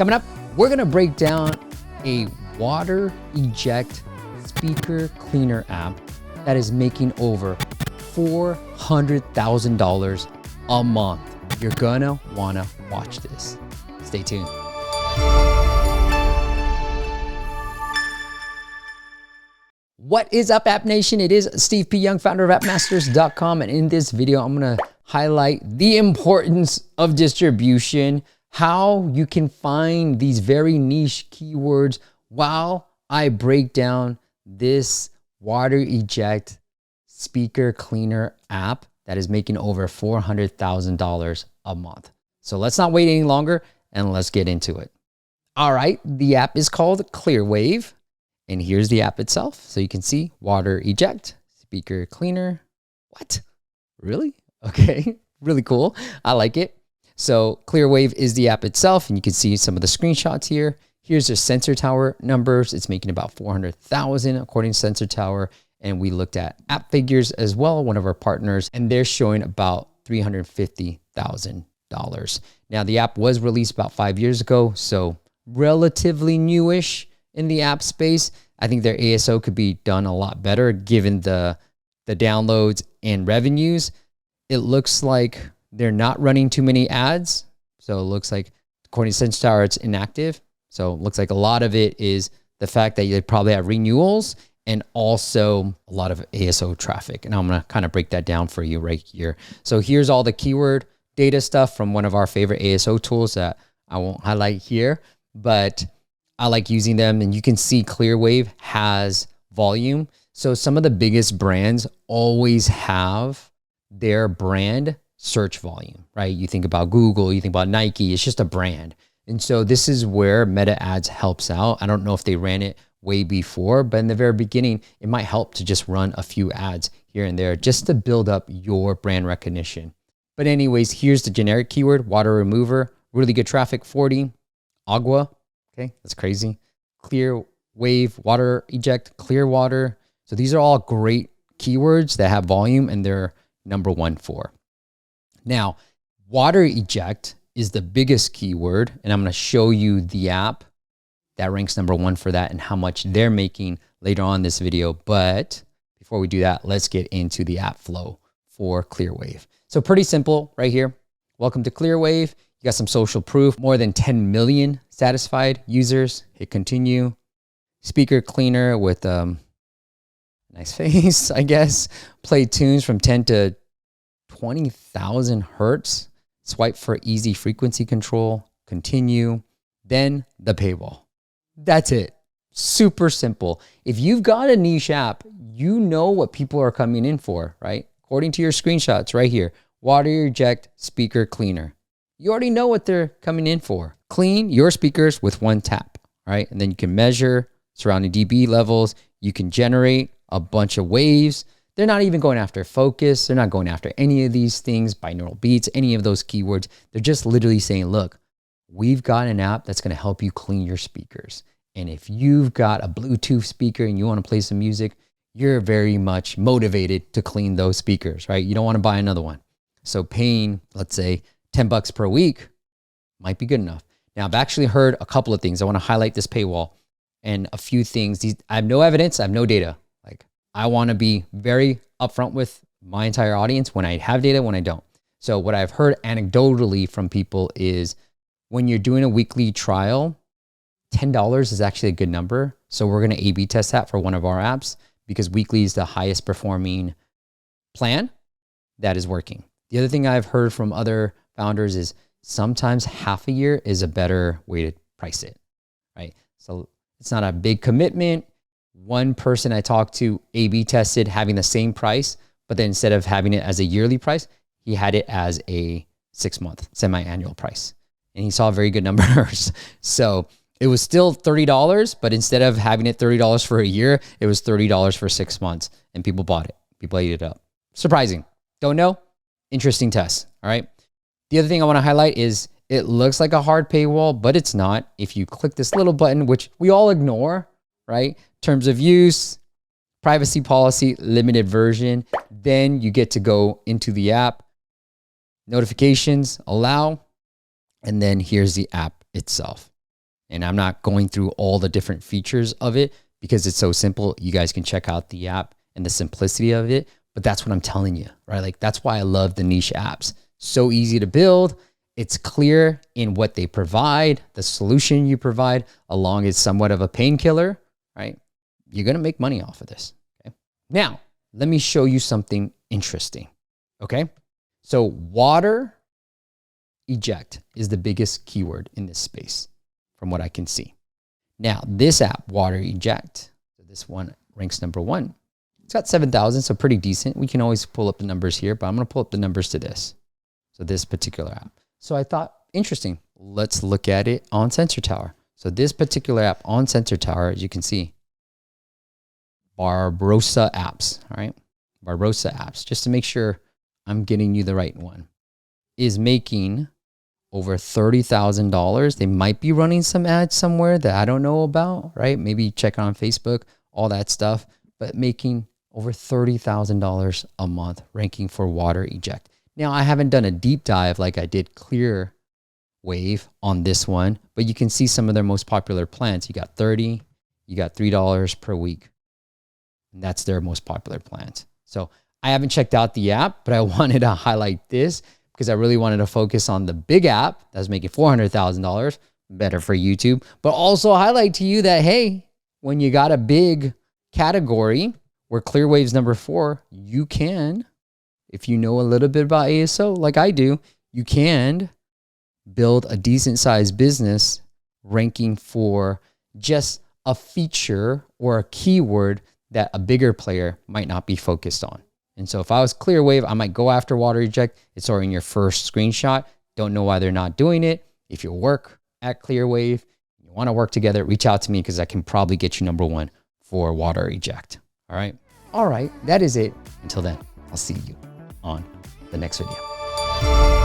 Coming up, we're gonna break down a water eject speaker cleaner app that is making over $400,000 a month. You're gonna wanna watch this. Stay tuned. What is up, App Nation? It is Steve P. Young, founder of appmasters.com. And in this video, I'm gonna highlight the importance of distribution, how you can find these very niche keywords while I break down this water eject speaker cleaner app that is making over $400,000 a month. So let's not wait any longer and let's get into it. All right, the app is called ClearWave, and here's the app itself. So you can see water eject speaker cleaner. What? Really? Okay, really cool. I like it. So ClearWave is the app itself, and you can see some of the screenshots here. Here's the Sensor Tower numbers. It's making about 400,000 according to Sensor Tower. And we looked at App Figures as well, one of our partners, and they're showing about $350,000. Now the app was released about 5 years ago, so relatively newish in the app space. I think their ASO could be done a lot better given the downloads and revenues. It looks like they're not running too many ads. So it looks like, according to Sensor Tower, it's inactive. So it looks like a lot of it is the fact that they probably have renewals and also a lot of ASO traffic. And I'm gonna kind of break that down for you right here. So here's all the keyword data stuff from one of our favorite ASO tools that I won't highlight here, but I like using them. And you can see ClearWave has volume. So some of the biggest brands always have their brand search volume, right? You think about Google, you think about Nike, it's just a brand. And so this is where Meta Ads helps out. I don't know if they ran it way before, but in the very beginning, it might help to just run a few ads here and there just to build up your brand recognition. But anyways, here's the generic keyword, water remover, really good traffic, 40, agua, okay, that's crazy. ClearWave, water eject, clear water. So these are all great keywords that have volume and they're number one for. Now, water eject is the biggest keyword, and I'm going to show you the app that ranks number one for that and how much they're making later on in this video. But before we do that, let's get into the app flow for ClearWave. So pretty simple right here. Welcome to ClearWave. You got some social proof, more than 10 million satisfied users. Hit continue. Speaker cleaner with nice face, I guess. Play tunes from 10 to 20,000 hertz. Swipe for easy frequency control. Continue. Then the paywall. That's it. Super simple. If you've got a niche app, you know what people are coming in for, right? According to your screenshots right here, water eject speaker cleaner. You already know what they're coming in for. Clean your speakers with one tap, right? And then you can measure surrounding dB levels. You can generate a bunch of waves. They're not even going after focus. They're not going after any of these things, binaural beats, any of those keywords. They're just literally saying, look, we've got an app that's going to help you clean your speakers. And if you've got a Bluetooth speaker and you want to play some music, you're very much motivated to clean those speakers, right? You don't want to buy another one. So paying, let's say, 10 bucks per week might be good enough. Now, I've actually heard a couple of things. I want to highlight this paywall and a few things. I have no evidence. I have no data. Like, I want to be very upfront with my entire audience when I have data, when I don't. So what I've heard anecdotally from people is when you're doing a weekly trial, $10 is actually a good number. So we're going to A/B test that for one of our apps because weekly is the highest performing plan that is working. The other thing I've heard from other founders is sometimes half a year is a better way to price it, right? So it's not a big commitment. One person I talked to A/B tested having the same price, but then instead of having it as a yearly price, he had it as a 6-month semi-annual price. And he saw very good numbers. So it was still $30, but instead of having it $30 for a year, it was $30 for 6 months. And people bought it. People ate it up. Surprising. Don't know? Interesting test. All right. The other thing I want to highlight is it looks like a hard paywall, but it's not. If you click this little button, which we all ignore, right? Terms of use, privacy policy, limited version, then you get to go into the app, notifications, allow, and then here's the app itself. And I'm not going through all the different features of it because it's so simple. You guys can check out the app and the simplicity of it. But that's what I'm telling you, right? Like that's why I love the niche apps. So easy to build. It's clear in what they provide, the solution you provide, along is somewhat of a painkiller, right? You're going to make money off of this. Okay. Now, let me show you something interesting. Okay. So water eject is the biggest keyword in this space from what I can see. Now, this app, water eject, so this one ranks number 1. It's got 7,000, so pretty decent. We can always pull up the numbers here, but I'm going to pull up the numbers to this. So this particular app. So I thought, interesting. Let's look at it on Sensor Tower. So this particular app on Sensor Tower, as you can see, Barbarossa apps, all right? Barbarossa apps, just to make sure I'm getting you the right one, is making over $30,000. They might be running some ads somewhere that I don't know about, right? Maybe check on Facebook, all that stuff, but making over $30,000 a month ranking for water eject. Now, I haven't done a deep dive like I did ClearWave on this one, but you can see some of their most popular plans. You got 30, you got $3 per week. And that's their most popular plans. So I haven't checked out the app, but I wanted to highlight this because I really wanted to focus on the big app that's making $400,000, better for YouTube, but also highlight to you that, hey, when you got a big category where ClearWave's number 4, you can, if you know a little bit about ASO like I do, you can build a decent sized business ranking for just a feature or a keyword that a bigger player might not be focused on. And so if I was ClearWave, I might go after water eject. It's already in your first screenshot. Don't know why they're not doing it. If you work at ClearWave, you want to work together, reach out to me because I can probably get you number 1 for water eject. All right. All right. That is it. Until then, I'll see you on the next video.